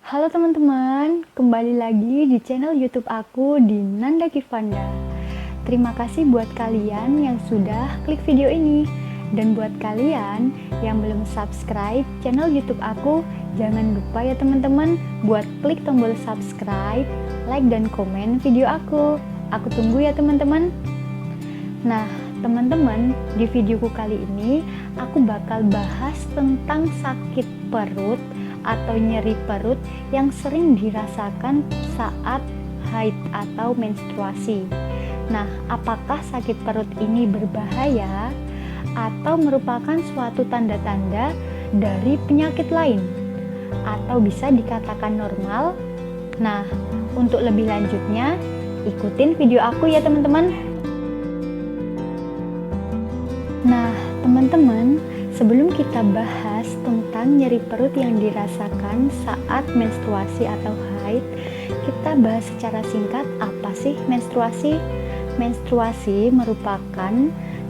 Halo teman-teman, kembali lagi di channel YouTube aku di Nanda Kivanda. Terima kasih buat kalian yang sudah klik video ini. Dan buat kalian yang belum subscribe channel YouTube aku, jangan lupa ya teman-teman buat klik tombol subscribe, like dan komen video aku. Aku tunggu ya teman-teman. Nah, teman-teman, di videoku kali ini aku bakal bahas tentang sakit perut atau nyeri perut yang sering dirasakan saat haid atau menstruasi. Nah, apakah sakit perut ini berbahaya atau merupakan suatu tanda-tanda dari penyakit lain atau bisa dikatakan normal? Nah, untuk lebih lanjutnya, ikutin video aku ya teman-teman. Nah, teman-teman, sebelum kita bahas tentang nyeri perut yang dirasakan saat menstruasi atau haid, kita bahas secara singkat apa sih menstruasi? Menstruasi merupakan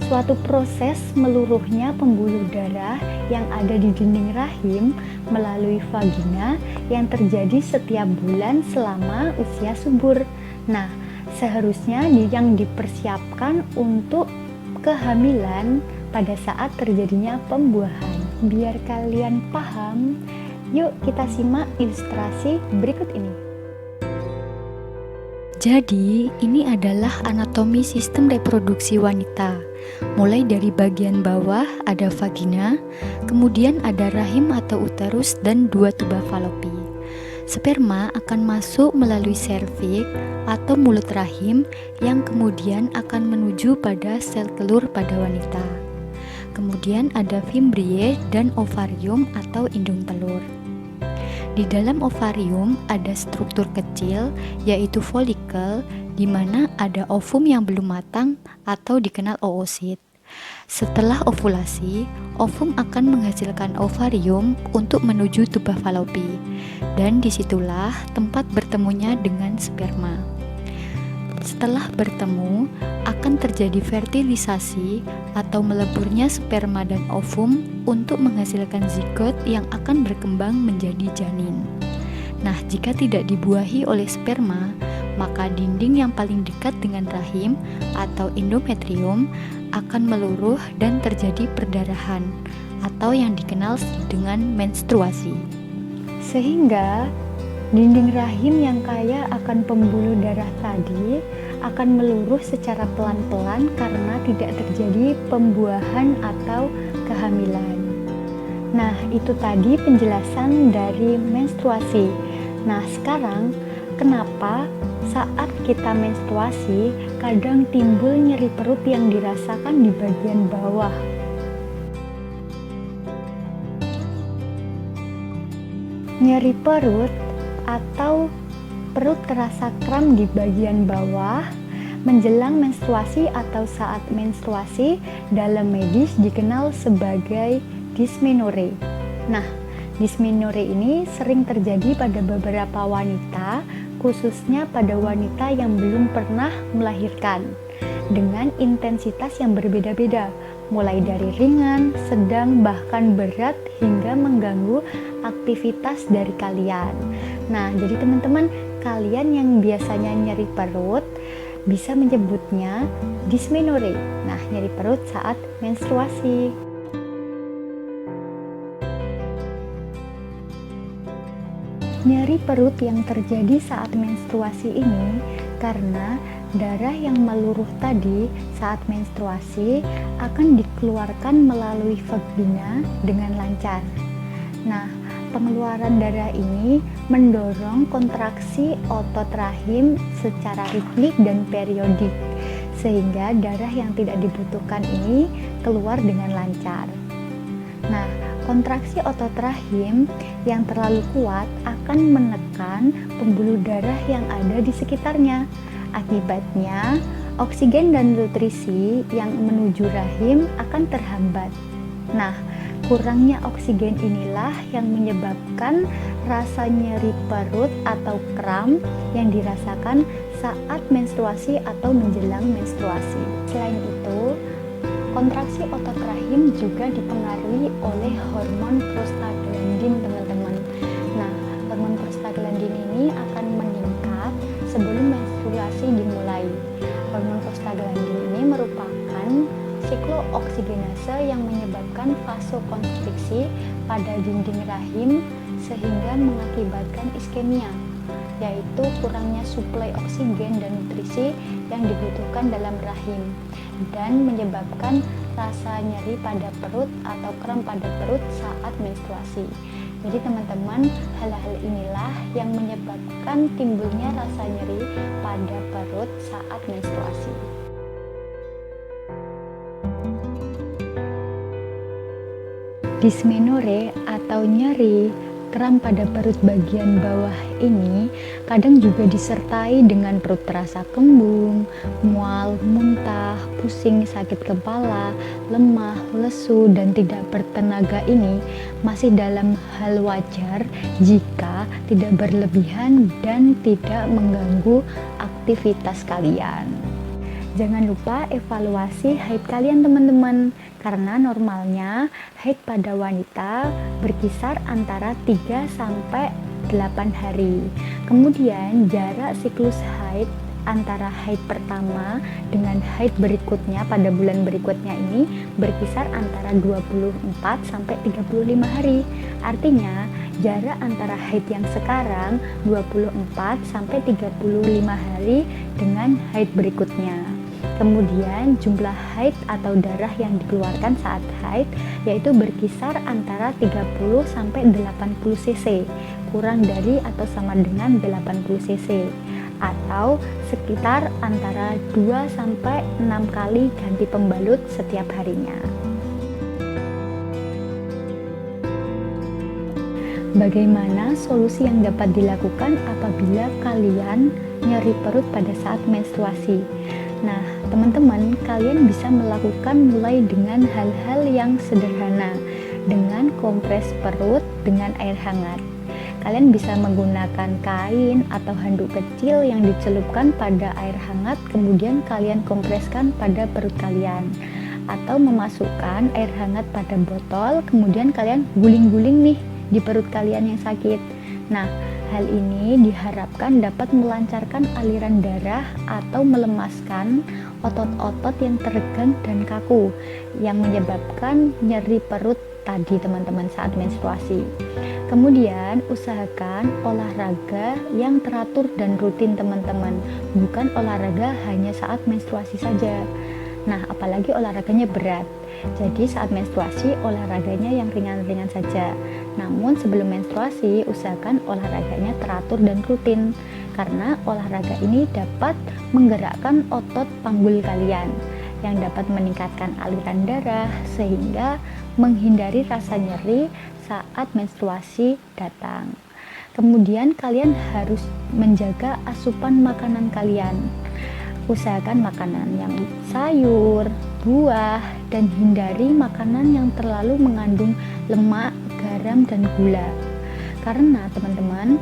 suatu proses meluruhnya pembuluh darah yang ada di dinding rahim melalui vagina yang terjadi setiap bulan selama usia subur. Nah, seharusnya yang dipersiapkan untuk kehamilan pada saat terjadinya pembuahan. Biar kalian paham, yuk kita simak ilustrasi berikut ini. Jadi, ini adalah anatomi sistem reproduksi wanita. Mulai dari bagian bawah ada vagina, kemudian ada rahim atau uterus dan dua tuba falopi. Sperma akan masuk melalui serviks atau mulut rahim yang kemudian akan menuju pada sel telur pada wanita. Kemudian ada fimbriae dan ovarium atau indung telur. Di dalam ovarium ada struktur kecil yaitu folikel di mana ada ovum yang belum matang atau dikenal oosit. Setelah ovulasi, ovum akan menghasilkan ovarium untuk menuju tuba falopi, dan disitulah tempat bertemunya dengan sperma. Setelah bertemu, akan terjadi fertilisasi atau meleburnya sperma dan ovum untuk menghasilkan zigot yang akan berkembang menjadi janin. Nah, jika tidak dibuahi oleh sperma, maka dinding yang paling dekat dengan rahim atau endometrium akan meluruh dan terjadi perdarahan atau yang dikenal dengan menstruasi. Sehingga dinding rahim yang kaya akan pembuluh darah tadi akan meluruh secara pelan-pelan karena tidak terjadi pembuahan atau kehamilan. Nah, itu tadi penjelasan dari menstruasi. Nah, sekarang kenapa saat kita menstruasi kadang timbul nyeri perut yang dirasakan di bagian bawah? Nyeri perut atau perut terasa kram di bagian bawah menjelang menstruasi atau saat menstruasi dalam medis dikenal sebagai dysmenorrhea. Nah, dysmenorrhea ini sering terjadi pada beberapa wanita, khususnya pada wanita yang belum pernah melahirkan, dengan intensitas yang berbeda-beda, mulai dari ringan, sedang, bahkan berat hingga mengganggu aktivitas dari kalian. Nah, jadi teman-teman, kalian yang biasanya nyeri perut bisa menyebutnya dysmenorrhea. Nah, nyeri perut saat menstruasi. Nyeri perut yang terjadi saat menstruasi ini karena darah yang meluruh tadi saat menstruasi akan dikeluarkan melalui vagina dengan lancar. Nah, pengeluaran darah ini mendorong kontraksi otot rahim secara ritmik dan periodik, sehingga darah yang tidak dibutuhkan ini keluar dengan lancar. Nah, kontraksi otot rahim yang terlalu kuat akan menekan pembuluh darah yang ada di sekitarnya. Akibatnya, oksigen dan nutrisi yang menuju rahim akan terhambat. Nah, kurangnya oksigen inilah yang menyebabkan rasa nyeri perut atau kram yang dirasakan saat menstruasi atau menjelang menstruasi. Selain itu, kontraksi otot rahim juga dipengaruhi oleh hormon prostaglandin, teman-teman. Nah, hormon prostaglandin menyebabkan vasokonstriksi pada dinding rahim sehingga mengakibatkan iskemia, yaitu kurangnya suplai oksigen dan nutrisi yang dibutuhkan dalam rahim, dan menyebabkan rasa nyeri pada perut atau kram pada perut saat menstruasi. Jadi teman-teman, hal-hal inilah yang menyebabkan timbulnya rasa nyeri pada perut saat menstruasi. Dysmenorrhea atau nyeri kram pada perut bagian bawah ini kadang juga disertai dengan perut terasa kembung, mual, muntah, pusing, sakit kepala, lemah, lesu, dan tidak bertenaga. Ini masih dalam hal wajar jika tidak berlebihan dan tidak mengganggu aktivitas kalian. Jangan lupa evaluasi haid kalian teman-teman, karena normalnya haid pada wanita berkisar antara 3 sampai 8 hari. Kemudian jarak siklus haid antara haid pertama dengan haid berikutnya pada bulan berikutnya ini berkisar antara 24 sampai 35 hari. Artinya jarak antara haid yang sekarang 24 sampai 35 hari dengan haid berikutnya. Kemudian jumlah haid atau darah yang dikeluarkan saat haid yaitu berkisar antara 30 sampai 80 cc, kurang dari atau sama dengan 80 cc, atau sekitar antara 2 sampai 6 kali ganti pembalut setiap harinya. Bagaimana solusi yang dapat dilakukan apabila kalian nyeri perut pada saat menstruasi? Nah, teman-teman, kalian bisa melakukan mulai dengan hal-hal yang sederhana, dengan kompres perut dengan air hangat. Kalian bisa menggunakan kain atau handuk kecil yang dicelupkan pada air hangat, kemudian kalian kompreskan pada perut kalian. Atau memasukkan air hangat pada botol, kemudian kalian guling-guling nih di perut kalian yang sakit. Nah, hal ini diharapkan dapat melancarkan aliran darah atau melemaskan otot-otot yang teregang dan kaku yang menyebabkan nyeri perut tadi teman-teman saat menstruasi. Kemudian usahakan olahraga yang teratur dan rutin teman-teman, bukan olahraga hanya saat menstruasi saja. Nah, apalagi olahraganya berat. Jadi saat menstruasi olahraganya yang ringan-ringan saja. Namun sebelum menstruasi usahakan olahraganya teratur dan rutin, karena olahraga ini dapat menggerakkan otot panggul kalian yang dapat meningkatkan aliran darah sehingga menghindari rasa nyeri saat menstruasi datang. Kemudian kalian harus menjaga asupan makanan kalian. Usahakan makanan yang sayur, buah, dan hindari makanan yang terlalu mengandung lemak, garam, dan gula. Karena teman-teman,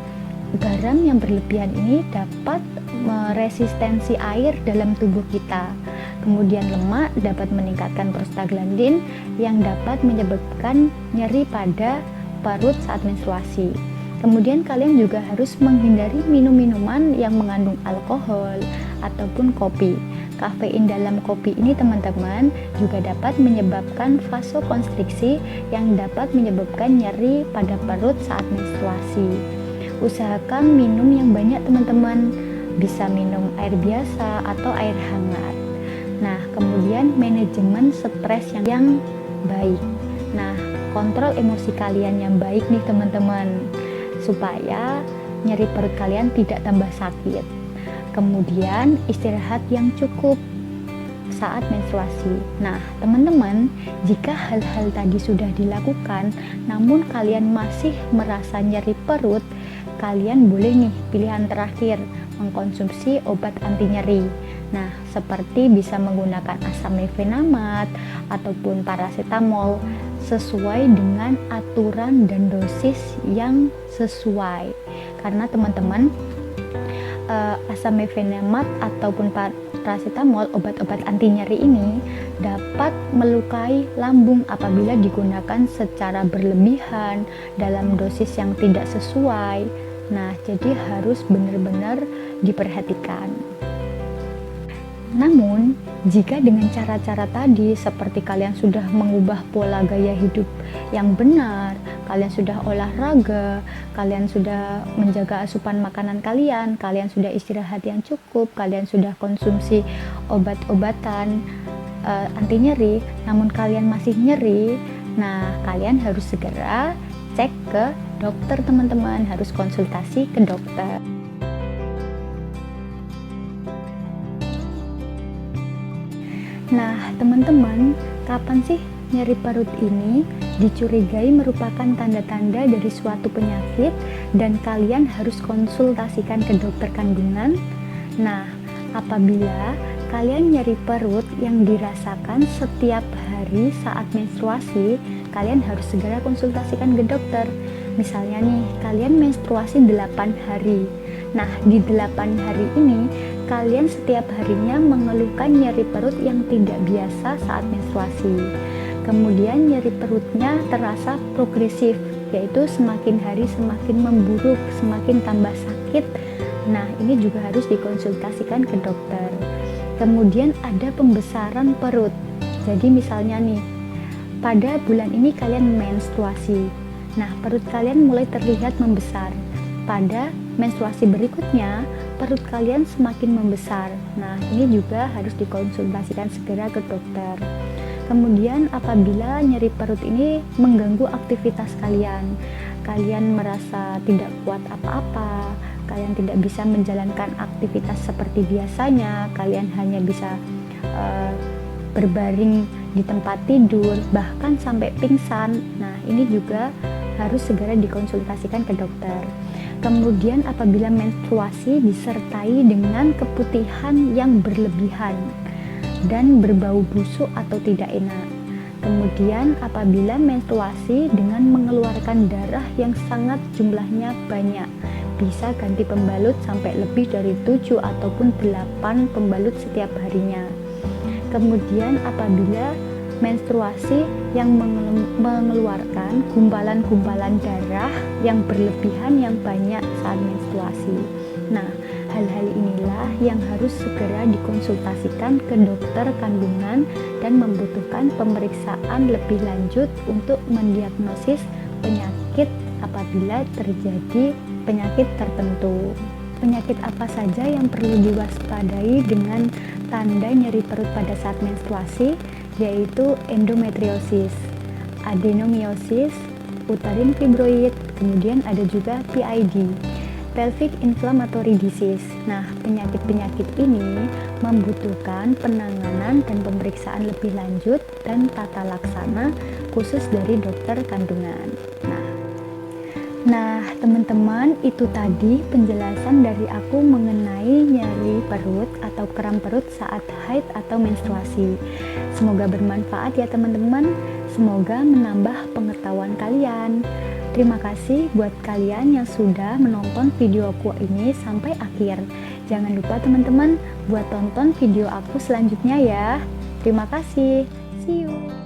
garam yang berlebihan ini dapat meresistensi air dalam tubuh kita. Kemudian lemak dapat meningkatkan prostaglandin yang dapat menyebabkan nyeri pada perut saat menstruasi. Kemudian kalian juga harus menghindari minum-minuman yang mengandung alkohol ataupun kopi. Kafein dalam kopi ini teman-teman juga dapat menyebabkan vasokonstriksi yang dapat menyebabkan nyeri pada perut saat menstruasi. Usahakan minum yang banyak teman-teman, bisa minum air biasa atau air hangat. Nah, kemudian manajemen stres yang baik. Nah, kontrol emosi kalian yang baik nih teman-teman, supaya nyeri perut kalian tidak tambah sakit. Kemudian istirahat yang cukup saat menstruasi. Nah, teman-teman, jika hal-hal tadi sudah dilakukan, namun kalian masih merasa nyeri perut, kalian boleh nih pilihan terakhir mengkonsumsi obat anti nyeri. Nah, seperti bisa menggunakan asam mefenamat ataupun paracetamol sesuai dengan aturan dan dosis yang sesuai. Karena teman-teman, asam mefenamat ataupun paracetamol, obat-obat anti nyeri ini dapat melukai lambung apabila digunakan secara berlebihan dalam dosis yang tidak sesuai. Nah, jadi harus benar-benar diperhatikan. Namun, jika dengan cara-cara tadi seperti kalian sudah mengubah pola gaya hidup yang benar, kalian sudah olahraga, kalian sudah menjaga asupan makanan kalian, kalian sudah istirahat yang cukup, kalian sudah konsumsi obat-obatan anti nyeri, namun kalian masih nyeri, nah kalian harus segera cek ke dokter teman-teman, harus konsultasi ke dokter. Nah teman-teman, kapan sih nyeri perut ini dicurigai merupakan tanda-tanda dari suatu penyakit dan kalian harus konsultasikan ke dokter kandungan? Nah, apabila kalian nyeri perut yang dirasakan setiap hari saat menstruasi, kalian harus segera konsultasikan ke dokter. Misalnya nih, kalian menstruasi 8 hari. Nah, di 8 hari ini, kalian setiap harinya mengeluhkan nyeri perut yang tidak biasa saat menstruasi. Kemudian nyeri perutnya terasa progresif, yaitu semakin hari semakin memburuk, semakin tambah sakit. Nah, ini juga harus dikonsultasikan ke dokter. Kemudian ada pembesaran perut. Jadi misalnya nih, pada bulan ini kalian menstruasi. Nah, perut kalian mulai terlihat membesar. Pada menstruasi berikutnya, perut kalian semakin membesar. Nah, ini juga harus dikonsultasikan segera ke dokter. Kemudian apabila nyeri perut ini mengganggu aktivitas kalian, kalian merasa tidak kuat apa-apa, kalian tidak bisa menjalankan aktivitas seperti biasanya, kalian hanya bisa berbaring di tempat tidur, bahkan sampai pingsan. Nah, ini juga harus segera dikonsultasikan ke dokter. Kemudian apabila menstruasi disertai dengan keputihan yang berlebihan dan berbau busuk atau tidak enak. Kemudian apabila menstruasi dengan mengeluarkan darah yang sangat jumlahnya banyak, bisa ganti pembalut sampai lebih dari 7 ataupun 8 pembalut setiap harinya. Kemudian apabila menstruasi yang mengeluarkan gumpalan-gumpalan darah yang berlebihan yang banyak saat menstruasi. Nah, hal-hal inilah yang harus segera dikonsultasikan ke dokter kandungan dan membutuhkan pemeriksaan lebih lanjut untuk mendiagnosis penyakit apabila terjadi penyakit tertentu. Penyakit apa saja yang perlu diwaspadai dengan tanda nyeri perut pada saat menstruasi, yaitu endometriosis, adenomyosis, uterine fibroid, kemudian ada juga PID, pelvic inflammatory disease. Nah, penyakit-penyakit ini membutuhkan penanganan dan pemeriksaan lebih lanjut dan tata laksana khusus dari dokter kandungan. Nah, teman-teman, itu tadi penjelasan dari aku mengenai nyeri perut atau kram perut saat haid atau menstruasi. Semoga bermanfaat ya teman-teman. Semoga menambah pengetahuan kalian. Terima kasih buat kalian yang sudah menonton video aku ini sampai akhir. Jangan lupa teman-teman buat tonton video aku selanjutnya ya. Terima kasih. See you.